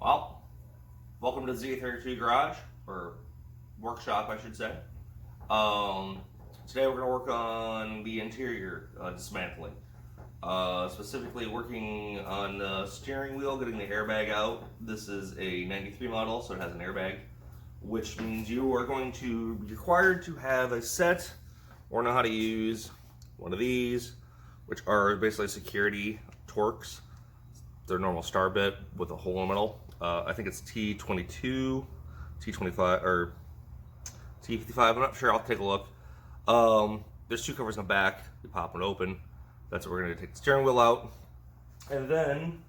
Well, welcome to Z32 Garage, or workshop, I should say. Today we're going to work on the interior dismantling. Specifically working on the steering wheel, getting the airbag out. This is a 93 model, so it has an airbag, which means you are going to be required to have a set or know how to use one of these, which are basically security Torx. They're normal star bit with a hole in the middle. I think it's T22, T25, or T55. I'm not sure. I'll take a look. There's two covers in the back. You pop it open. That's what we're going to take the steering wheel out, and then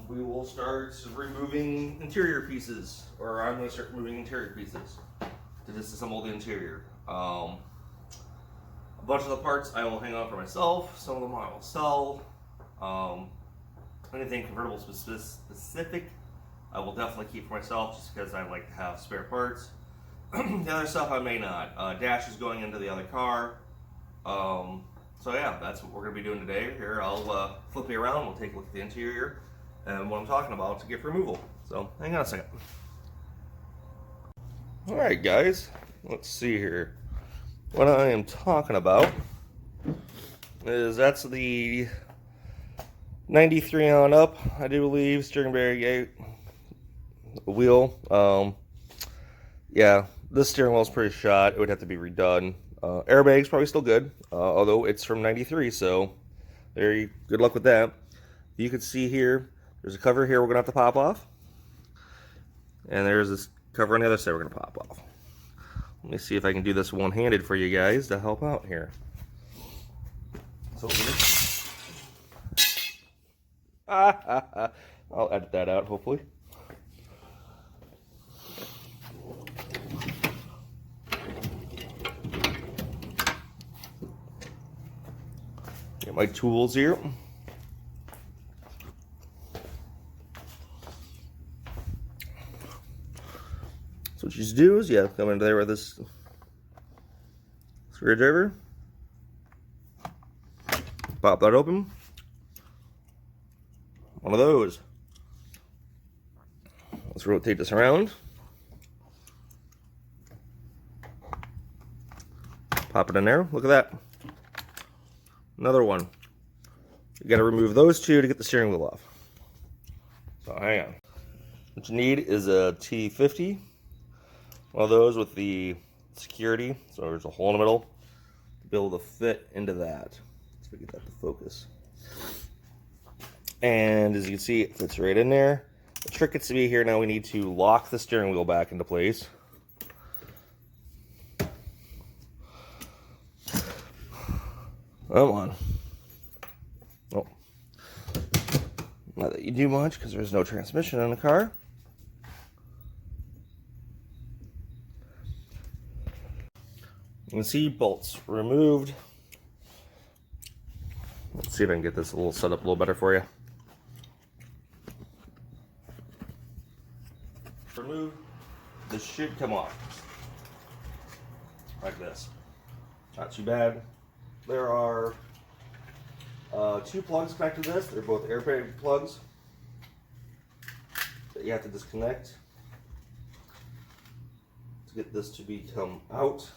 we will start removing interior pieces, or I'm going to start removing interior pieces to disassemble the interior. A bunch of the parts I will hang on for myself. Some of them I will sell. Anything convertible specific I will definitely keep for myself, just because I like to have spare parts. The other stuff I may not. Dash is going into the other car. So yeah, that's what we're going to be doing today. Here, I'll flip you around. We'll take a look at the interior and what I'm talking about to get removal. So hang on a second. Alright guys, let's see here. What I am talking about is that's the 93 on up, I do believe, steering gate wheel. Yeah, this steering wheel is pretty shot. It would have to be redone. Airbag's probably still good, although it's from 93, so good luck with that. You can see here, there's a cover here we're going to have to pop off. And there's this cover on the other side we're going to pop off. Let me see if I can do this one-handed for you guys to help out here. So I'll edit that out, hopefully. Get my tools here. So what you just do is you come into there with this screwdriver, pop that open. One of those. Let's rotate this around. Pop it in there. Look at that. Another one. You got to remove those two to get the steering wheel off. So hang on. What you need is a T50. One of those with the security. So there's a hole in the middle to be able to fit into that. Let's get that to focus. And as you can see, it fits right in there. The trick is to be here now, we need to lock the steering wheel back into place. Come on. Oh. Not that you do much, because there's no transmission in the car. You can see bolts removed. Let's see if I can get this a little set up a little better for you. Remove, this should come off like this. Not too bad. There are two plugs connected to this. They're both airbag plugs that you have to disconnect to get this to come out.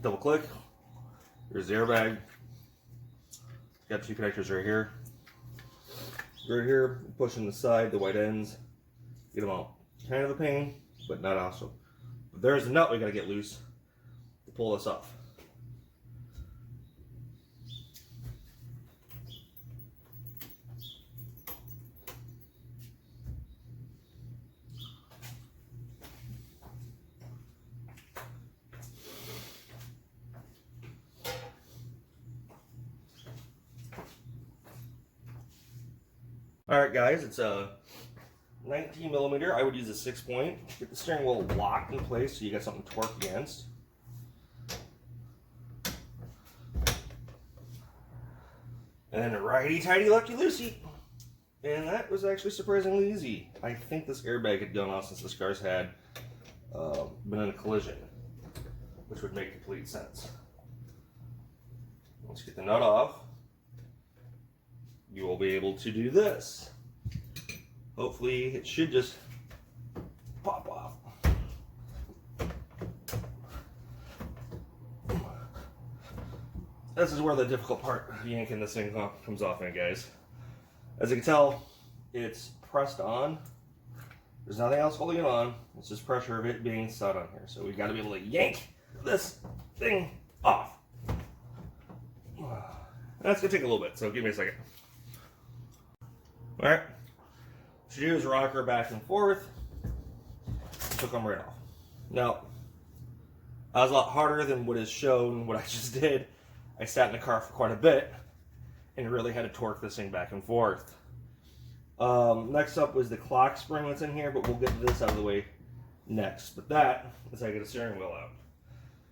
Double click. Here's the airbag. Got two connectors right here. Right here, pushing the side, the white ends. Get them out. Kind of a pain, but not awesome. There's a nut we gotta get loose to pull this off. Alright guys, it's a 19 millimeter. I would use a 6-point. Get the steering wheel locked in place so you got something to torque against. And then righty-tighty, lefty-loosey. And that was actually surprisingly easy. I think this airbag had gone off since this car's had been in a collision, which would make complete sense. Once you get the nut off, you will be able to do this. Hopefully it should just pop off. This is where the difficult part of yanking this thing comes off in, guys. As you can tell, it's pressed on. There's nothing else holding it on. It's just pressure of it being set on here. So we got to be able to yank this thing off. That's going to take a little bit, so give me a second. Alright, what you do is rock her back and forth. She'll come right off. Now, that was a lot harder than what is shown, what I just did. I sat in the car for quite a bit and really had to torque this thing back and forth. Next up was the clock spring that's in here, but we'll get this out of the way next. But that is how I get a steering wheel out,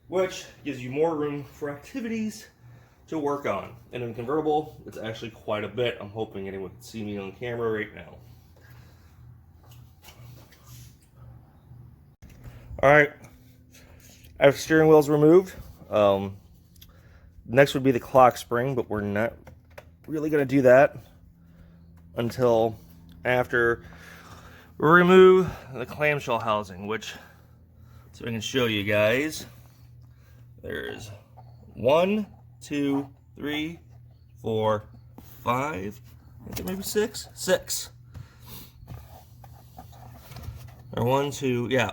which gives you more room for activities to work on. And in convertible, it's actually quite a bit. I'm hoping anyone can see me on camera right now. Alright, after steering wheel's removed, next would be the clock spring, but we're not really going to do that until after we remove the clamshell housing, which, so I can show you guys, there's 1, 2, 3, 4, 5, I think maybe 6? 6. Or 1, 2, yeah.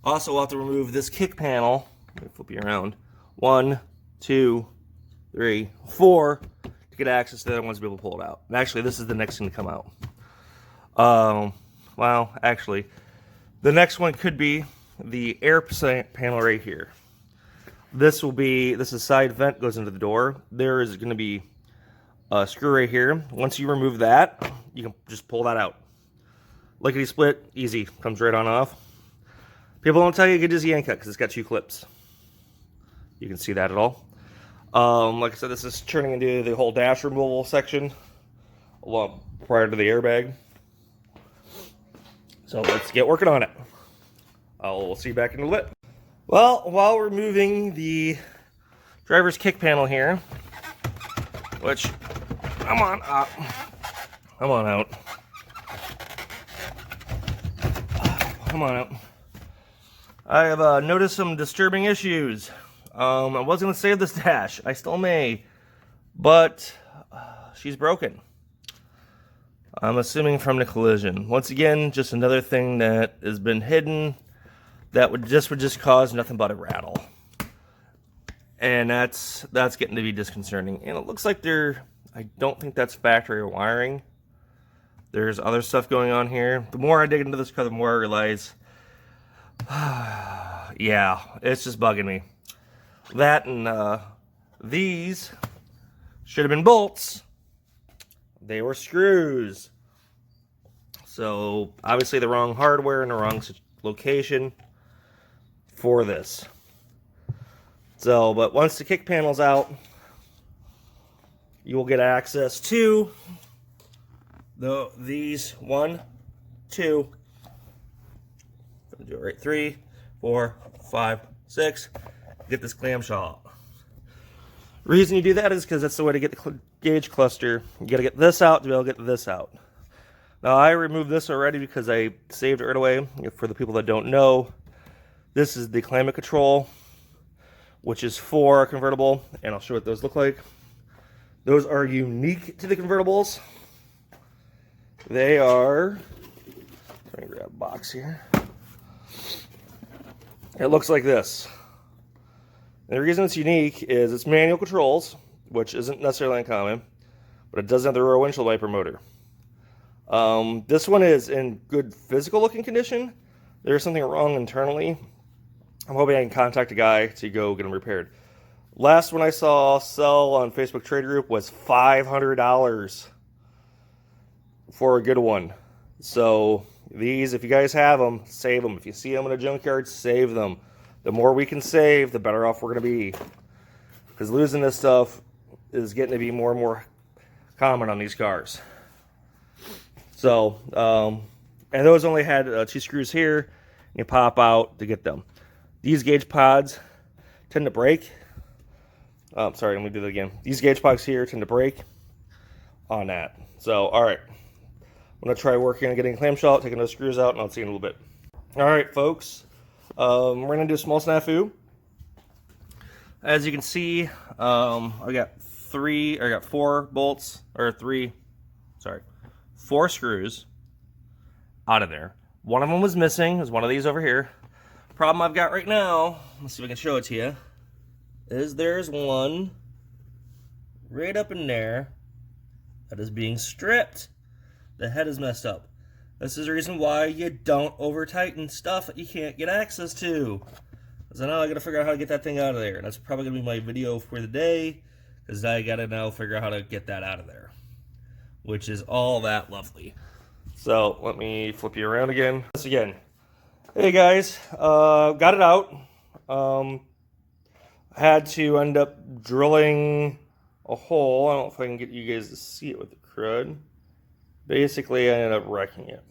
Also, we'll have to remove this kick panel. Let me flip you around. 1, 2, 3, 4 to get access to the other ones to be able to pull it out. And actually, this is the next thing to come out. Well, actually, the next one could be the air panel right here. This is side vent, goes into the door. There is going to be a screw right here. Once you remove that, you can just pull that out. Lickety split, easy, comes right on off. People don't tell you can just yank it because it's got 2 clips. You can see that at all. Like I said, this is turning into the whole dash removal section a lot prior to the airbag. So let's get working on it. I'll see you back in a little bit. Well, while removing the driver's kick panel here, which, come on out. Come on out. Come on out. I have noticed some disturbing issues. I was going to save this dash. I still may. But she's broken. I'm assuming from the collision. Once again, just another thing that has been hidden that would just cause nothing but a rattle. And that's getting to be disconcerting. And it looks like I don't think that's factory wiring. There's other stuff going on here. The more I dig into this car, the more I realize, yeah, it's just bugging me. That and these should have been bolts. They were screws. So obviously the wrong hardware in the wrong location for this. So, but once the kick panel's out, you will get access to these 1, 2, do it right, 3, 4, 5, 6. Get this clamshell out. Reason you do that is because that's the way to get the gauge cluster. You got to get this out to be able to get this out. Now I removed this already because I saved it right away. For the people that don't know, this is the climate control, which is for a convertible, and I'll show what those look like. Those are unique to the convertibles. They are, let me grab a box here. it looks like this. And the reason it's unique is it's manual controls, which isn't necessarily uncommon, but it doesn't have the rear windshield wiper motor. This one is in good physical looking condition. There's something wrong internally. I'm hoping I can contact a guy to go get them repaired. Last one I saw sell on Facebook Trade Group was $500 for a good one. So these, if you guys have them, save them. If you see them in a junkyard, save them. The more we can save, the better off we're going to be. Because losing this stuff is getting to be more and more common on these cars. So, and those only had 2 screws here. You pop out to get them. These gauge pods tend to break. Sorry, let me do that again. These gauge pods here tend to break on that. So, all right. I'm going to try working on getting a clamshell out, taking those screws out, and I'll see you in a little bit. All right, folks. We're going to do a small snafu. As you can see, I got 4 bolts, or 4 screws out of there. One of them was missing. There's one of these over here. Problem I've got right now, let's see if I can show it to you, is there's one right up in there that is being stripped. The head is messed up. This is the reason why you don't over tighten stuff that you can't get access to. So now I gotta figure out how to get that thing out of there. And that's probably gonna be my video for the day, because I gotta now figure out how to get that out of there, which is all that lovely. So let me flip you around again. This again. Hey guys, got it out. Had to end up drilling a hole. I don't know if I can get you guys to see it with the crud. Basically, I ended up wrecking it,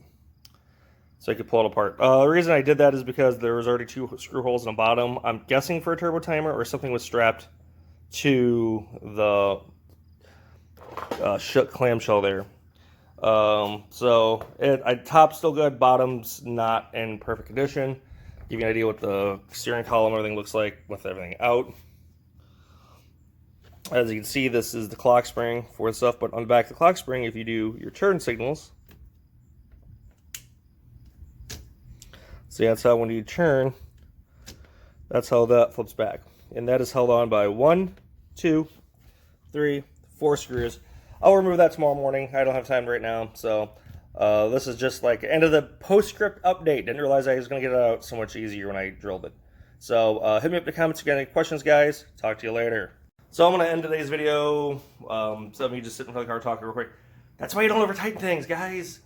so I could pull it apart. The reason I did that is because there was already 2 screw holes in the bottom. I'm guessing for a turbo timer, or something was strapped to the shook clamshell there. So top's still good, bottom's not in perfect condition. Give you an idea what the steering column and everything looks like with everything out. As you can see, this is the clock spring for the stuff, but on the back of the clock spring, if you do your turn signals, see, that's how when you turn, that's how that flips back. And that is held on by 1, 2, 3, 4 screws. I'll remove that tomorrow morning. I don't have time right now, so this is just like end of the postscript update. Didn't realize I was going to get it out so much easier when I drilled it. So hit me up in the comments if you got any questions, guys. Talk to you later. So I'm going to end today's video. Some of you just sitting in front of the car talking real quick. That's why you don't over tighten things, guys.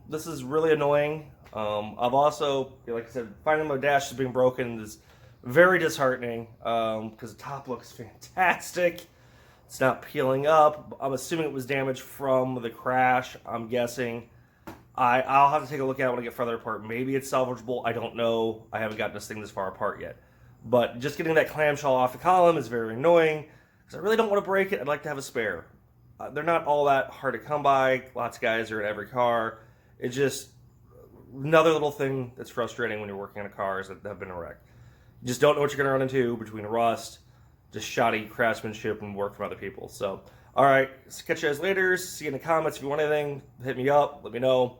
This is really annoying. I've also, like I said, finding my dash is being broken is very disheartening, because the top looks fantastic. It's not peeling up. I'm assuming it was damaged from the crash, I'm guessing. I'll have to take a look at it when I get further apart. Maybe it's salvageable. I don't know. I haven't gotten this thing this far apart yet. But just getting that clamshell off the column is very annoying, because I really don't want to break it. I'd like to have a spare. They're not all that hard to come by. Lots of guys are in every car. It's just another little thing that's frustrating when you're working on a car that have been wrecked. You just don't know what you're going to run into between rust, just shoddy craftsmanship, and work from other people. So, all right, catch you guys later. See you in the comments. If you want anything, hit me up. Let me know.